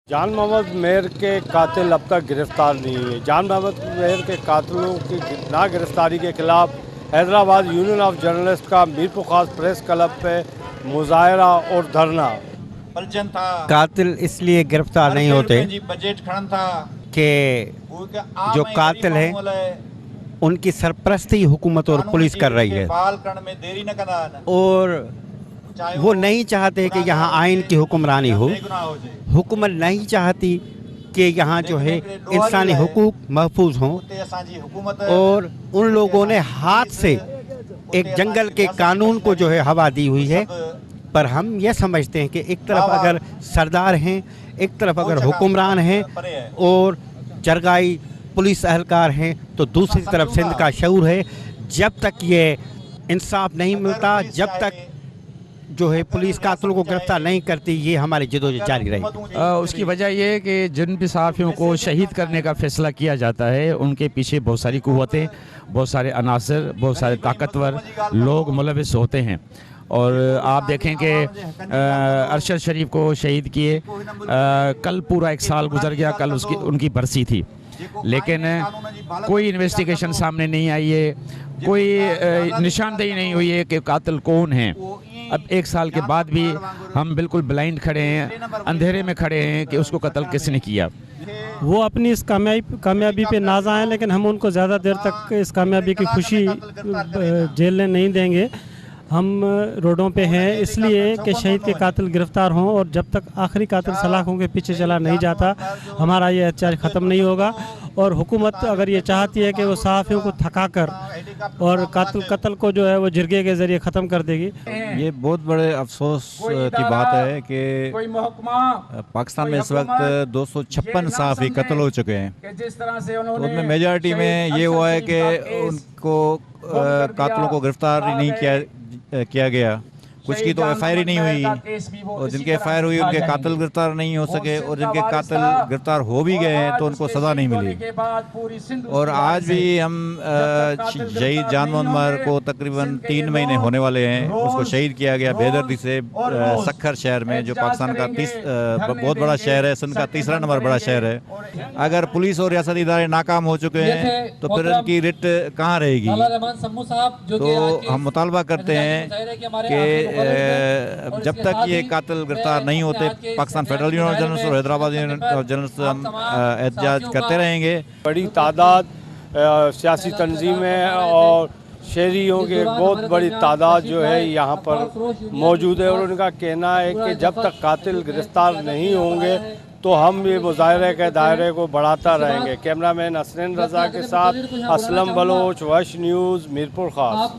जान मोहम्मद मेहर के कातिल अब तक गिरफ्तार नहीं हुए। जान मोहम्मद मेहर के कातिलों की ना गिरफ्तारी के खिलाफ हैदराबाद यूनियन ऑफ जर्नलिस्ट का मीरपुर खास प्रेस क्लब पे मुजाहरा और धरना। कातिल इसलिए गिरफ्तार नहीं होते कि जो कातिल है उनकी सरपरस्ती हुकूमत और पुलिस कर रही है और वो नहीं चाहते कि यहाँ आइन की हुक्मरानी हो। हुकूमत नहीं चाहती कि यहाँ जो है इंसानी हुकूक महफूज हों और उन लोगों ने हाथ से एक जंगल के कानून को जो है हवा दी हुई है। पर हम ये समझते हैं कि एक तरफ अगर सरदार हैं, एक तरफ अगर हुक्मरान हैं और जरगाई पुलिस एहलकार हैं, तो दूसरी तरफ सिंध का शऊर है। जब तक ये इंसाफ नहीं मिलता, जब तक जो है पुलिस कातिलों को गिरफ्तार नहीं करती, ये हमारी जदोजहद जारी रहेगी। उसकी वजह ये है कि जिन भी सहाफ़ियों को शहीद करने का फैसला किया जाता है उनके पीछे बहुत सारी कुव्वतें, बहुत सारे अनासर, बहुत सारे ताकतवर लोग मुलविस होते हैं। और आप देखें कि अरशद शरीफ को शहीद किए, कल पूरा एक साल गुजर गया, कल उनकी बरसी थी, लेकिन कोई इन्वेस्टिगेशन सामने नहीं आई है, कोई निशानदेही नहीं हुई है कि कातिल कौन है। अब एक साल के बाद भी हम बिल्कुल ब्लाइंड खड़े हैं, अंधेरे में खड़े हैं कि उसको कत्ल किसने किया। वो अपनी इस कामयाबी पे नाज़ा हैं, लेकिन हम उनको ज़्यादा देर तक इस कामयाबी की खुशी झेलने नहीं देंगे। हम रोडों पे हैं इसलिए कि शहीद के कातिल गिरफ्तार हों, और जब तक आखिरी कातिल सलाखों के पीछे चला नहीं जाता हमारा ये एहतजाज ख़त्म नहीं होगा। और हुकूमत अगर ये चाहती है कि वो सहाफ़ियों को थका कर और कत्ल को जो है वो जिरगे के ज़रिए ख़त्म कर देगी। ये बहुत बड़े अफसोस की बात है कि पाकिस्तान में इस वक्त 256 सहाफ़ी कत्ल हो चुके हैं। तो उनमें मेजॉरिटी में ये हुआ है कि उनको कातिलों को गिरफ्तार नहीं किया गया। कुछ की तो एफआईआर ही नहीं हुई, और जिनके एफआईआर हुई उनके कातिल गिरफ्तार नहीं हो सके, और जिनके कातिल गिरफ्तार हो भी गए हैं तो उनको सज़ा नहीं मिली। और आज भी हम शहीद जान मोहम्मद को तकरीबन 3 महीने होने वाले हैं। उसको शहीद किया गया बेदर्दी से सक्खर शहर में, जो पाकिस्तान का बहुत बड़ा शहर है, सिंध का 3रा नंबर बड़ा शहर है। अगर पुलिस और रियासती इदारे नाकाम हो चुके हैं तो फिर इनकी रिट कहाँ रहेगी। तो हम मुतालबा करते हैं कि जब तक ये कातिल गिरफ्तार नहीं होते, Pakistan federal union of journalist और हैदराबाद यूनियन ऑफ जर्नलिस्ट हम एहतजाज करते रहेंगे। बड़ी तादाद सियासी तंजीमें और शहरियों की एक बहुत बड़ी तादाद जो है यहाँ पर मौजूद है, और उनका कहना है कि जब तक कातिल गिरफ्तार नहीं होंगे तो हम ये मुजाहरे के दायरे को बढ़ाता रहेंगे। कैमरामैन असरन रज़ा के साथ असलम बलोच, वश न्यूज़, मीरपुर खास।